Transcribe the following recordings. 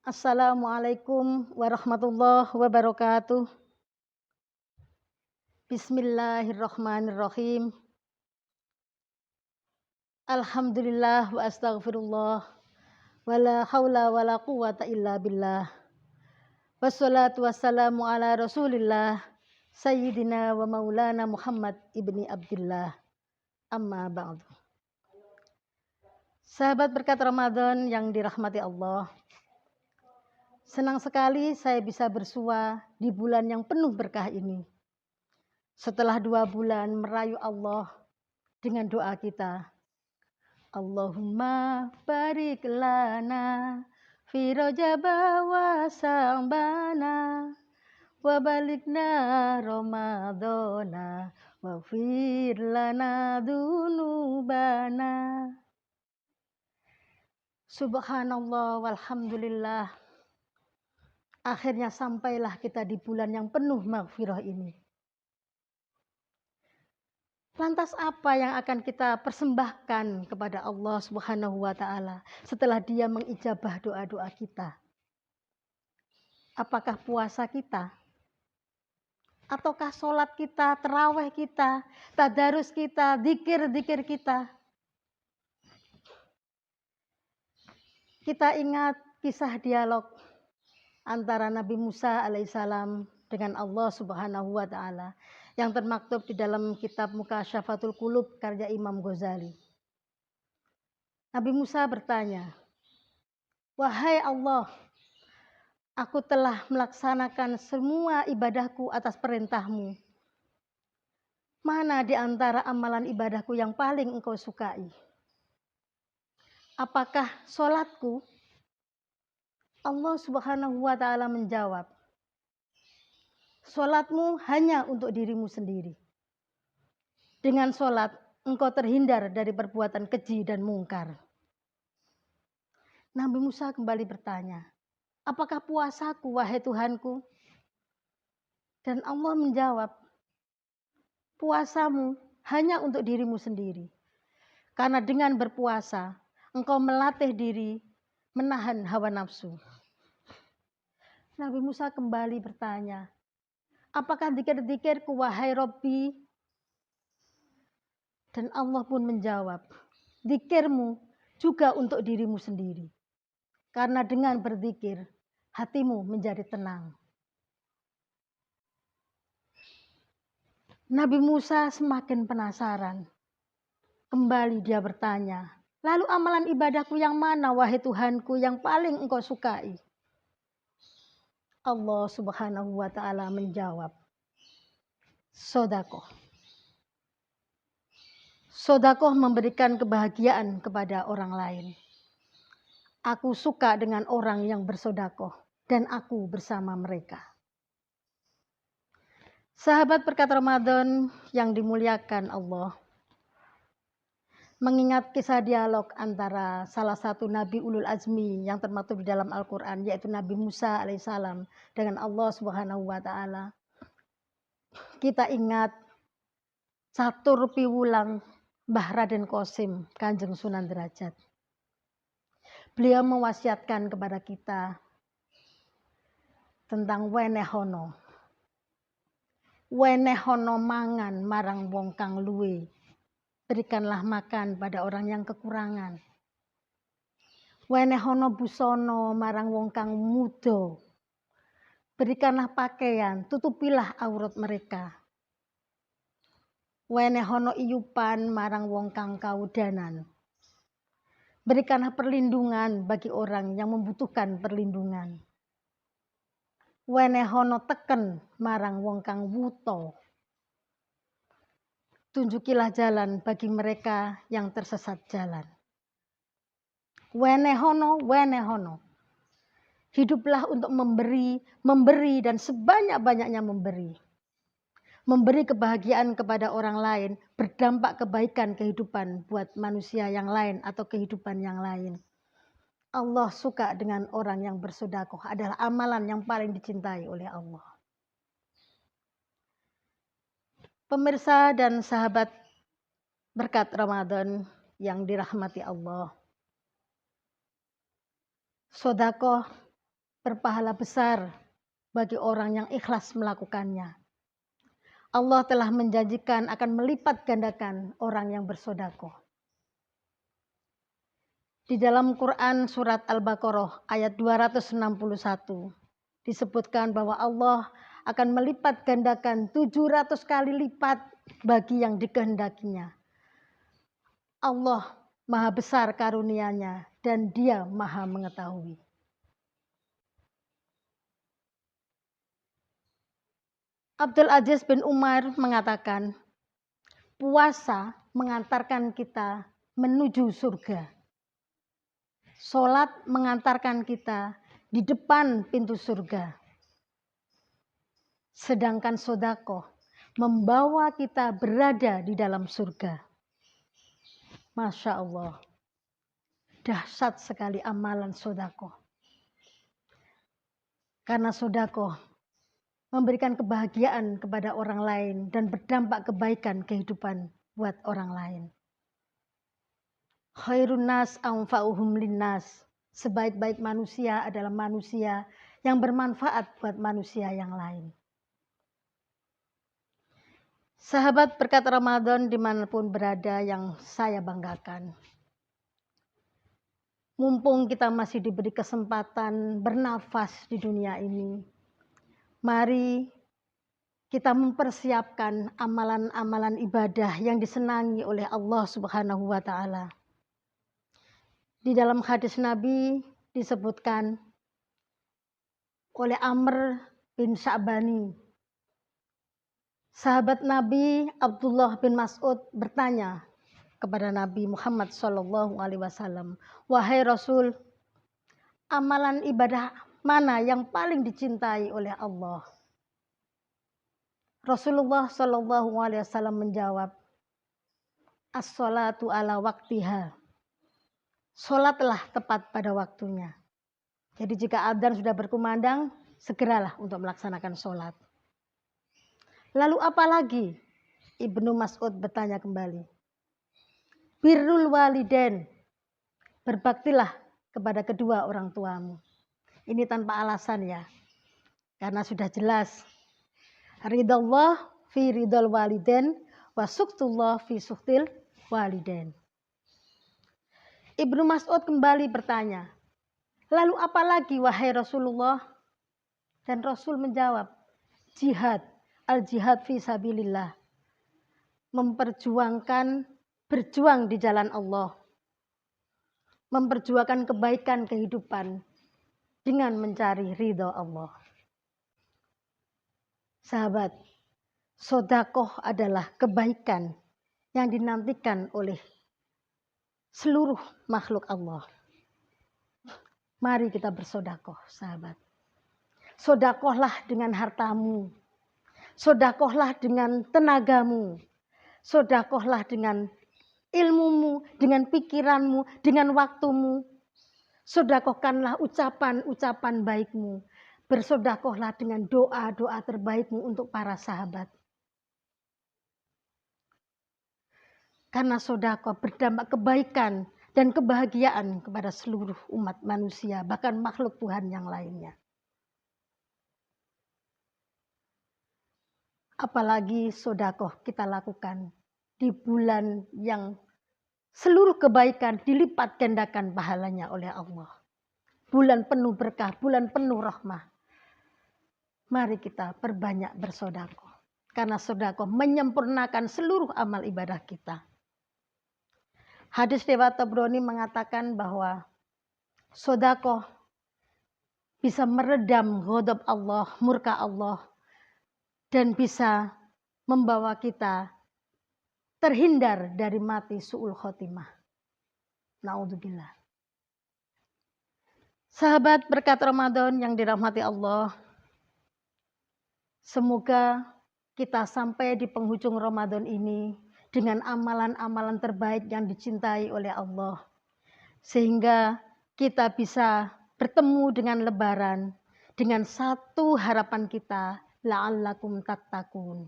Assalamualaikum warahmatullahi wabarakatuh. Bismillahirrahmanirrahim. Alhamdulillah wa astaghfirullah. Wala haula wala quwata illa billah. Wassalatu wassalamu ala rasulillah. Sayyidina wa maulana Muhammad ibni Abdullah. Amma ba'du. Sahabat berkat Ramadan yang dirahmati Allah. Senang sekali saya bisa bersua di bulan yang penuh berkah ini. Setelah 2 bulan merayu Allah dengan doa kita. Allahumma barik lana fi rajaba wa sa'bana wa balikna ramadana wa fir lana dunubana. Subhanallah walhamdulillah. Akhirnya sampailah kita di bulan yang penuh maghfirah ini. Lantas apa yang akan kita persembahkan kepada Allah Subhanahu wa taala setelah Dia mengijabah doa-doa kita? Apakah puasa kita? Ataukah sholat kita, tarawih kita, tadarus kita, zikir-zikir kita? Kita ingat kisah dialog antara Nabi Musa alaihissalam dengan Allah Subhanahu wa taala yang termaktub di dalam kitab Mukasyfatul Qulub karya Imam Ghazali. Nabi Musa bertanya, "Wahai Allah, aku telah melaksanakan semua ibadahku atas perintahmu. Mana di antara amalan ibadahku yang paling engkau sukai? Apakah sholatku?" Allah Subhanahu wa taala menjawab, "Sholatmu hanya untuk dirimu sendiri. Dengan sholat, engkau terhindar dari perbuatan keji dan mungkar." Nabi Musa kembali bertanya, "Apakah puasaku, wahai Tuhanku?" Dan Allah menjawab, "Puasamu hanya untuk dirimu sendiri. Karena dengan berpuasa, engkau melatih diri menahan hawa nafsu." Nabi Musa kembali bertanya, "Apakah zikir-zikirku, wahai Robbi?" Dan Allah pun menjawab, "Zikirmu juga untuk dirimu sendiri. Karena dengan berzikir, hatimu menjadi tenang." Nabi Musa semakin penasaran. Kembali dia bertanya, "Lalu amalan ibadahku yang mana, wahai Tuhanku, yang paling engkau sukai?" Allah Subhanahu wa taala menjawab, "Sodakoh." Sodakoh memberikan kebahagiaan kepada orang lain. Aku suka dengan orang yang bersodakoh dan aku bersama mereka. Sahabat berkat Ramadan yang dimuliakan Allah, mengingat kisah dialog antara salah satu Nabi Ulul Azmi yang termaktub di dalam Al-Quran, yaitu Nabi Musa alaihissalam dengan Allah Subhanahu wa taala. Kita ingat catur piwulang Mbah Raden Qasim Kanjeng Sunan Derajat. Beliau mewasiatkan kepada kita tentang wenehono. Wenehono mangan marang wong kang luwe. Berikanlah makan pada orang yang kekurangan. Wenehono busono marang wong kang muda. Berikanlah pakaian, tutupilah aurat mereka. Wenehono iyupan marang wong kang kaudanan. Berikanlah perlindungan bagi orang yang membutuhkan perlindungan. Wenehono teken marang wong kang wuto. Tunjukilah jalan bagi mereka yang tersesat jalan. Wenehono, wenehono. Hiduplah untuk memberi dan sebanyak-banyaknya memberi. Memberi kebahagiaan kepada orang lain, berdampak kebaikan kehidupan buat manusia yang lain atau kehidupan yang lain. Allah suka dengan orang yang bersedekah, adalah amalan yang paling dicintai oleh Allah. Pemirsa dan sahabat berkat Ramadan yang dirahmati Allah. Sedekah berpahala besar bagi orang yang ikhlas melakukannya. Allah telah menjanjikan akan melipat gandakan orang yang bersedekah. Di dalam Quran surat Al-Baqarah ayat 261 disebutkan bahwa Allah akan melipat gandakan 700 kali lipat bagi yang dikehendakinya. Allah maha besar karunia-Nya dan Dia maha mengetahui. Abdul Aziz bin Umar mengatakan, puasa mengantarkan kita menuju surga. Salat mengantarkan kita di depan pintu surga. Sedangkan sedekah membawa kita berada di dalam surga. Masya Allah, dahsyat sekali amalan sedekah. Karena sedekah memberikan kebahagiaan kepada orang lain dan berdampak kebaikan kehidupan buat orang lain. Khairun nas anfa'uhum linnas. Sebaik-baik manusia adalah manusia yang bermanfaat buat manusia yang lain. Sahabat berkat Ramadan dimanapun berada yang saya banggakan. Mumpung kita masih diberi kesempatan bernafas di dunia ini, mari kita mempersiapkan amalan-amalan ibadah yang disenangi oleh Allah Subhanahu wa Ta'ala. Di dalam hadis Nabi disebutkan oleh Amr bin Sya'bani. Sahabat Nabi Abdullah bin Mas'ud bertanya kepada Nabi Muhammad SAW, wahai Rasul, amalan ibadah mana yang paling dicintai oleh Allah? Rasulullah SAW menjawab, as-salatu ala waktiha. Salatlah tepat pada waktunya. Jadi jika adzan sudah berkumandang, segeralah untuk melaksanakan salat. Lalu apa lagi? Ibnu Mas'ud bertanya kembali. Birrul walidain. Berbaktilah kepada kedua orang tuamu. Ini tanpa alasan ya. Karena sudah jelas. Ridallah fi ridal walidain wa suktullah fi suktil walidain. Ibnu Mas'ud kembali bertanya. Lalu apa lagi wahai Rasulullah? Dan Rasul menjawab, jihad. Al-jihad fi sabilillah. Berjuang di jalan Allah. Memperjuangkan kebaikan kehidupan dengan mencari ridha Allah. Sahabat, sedekah adalah kebaikan yang dinantikan oleh seluruh makhluk Allah. Mari kita bersedekah, sahabat. Sedekahlah dengan hartamu. Sedekahlah dengan tenagamu. Sedekahlah dengan ilmumu, dengan pikiranmu, dengan waktumu. Sedekahkanlah ucapan-ucapan baikmu. Bersedekahlah dengan doa-doa terbaikmu untuk para sahabat. Karena sedekah berdampak kebaikan dan kebahagiaan kepada seluruh umat manusia, bahkan makhluk Tuhan yang lainnya. Apalagi sedekah kita lakukan di bulan yang seluruh kebaikan dilipat gandakan pahalanya oleh Allah. Bulan penuh berkah, bulan penuh rahmah. Mari kita perbanyak bersedekah. Karena sedekah menyempurnakan seluruh amal ibadah kita. Hadis riwayat Tabrani mengatakan bahwa sedekah bisa meredam ghadab Allah, murka Allah, dan bisa membawa kita terhindar dari mati su'ul khotimah. Na'udzubillah. Sahabat berkat Ramadan yang dirahmati Allah, semoga kita sampai di penghujung Ramadan ini dengan amalan-amalan terbaik yang dicintai oleh Allah. Sehingga kita bisa bertemu dengan Lebaran dengan satu harapan kita, la'allakum tattaqun.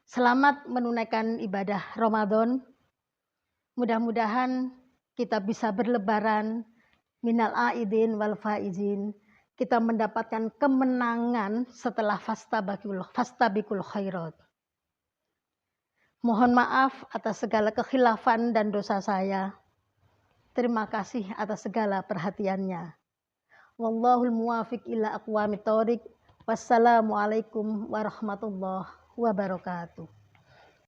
Selamat menunaikan ibadah Ramadan. Mudah-mudahan kita bisa berlebaran minal aidin wal faizin kita mendapatkan kemenangan setelah fastabikul khairat. Mohon maaf atas segala kekhilafan dan dosa saya. Terima kasih atas segala perhatiannya. Wallahul muwafiq ila aqwamit thoriq. Wassalamualaikum warahmatullahi wabarakatuh.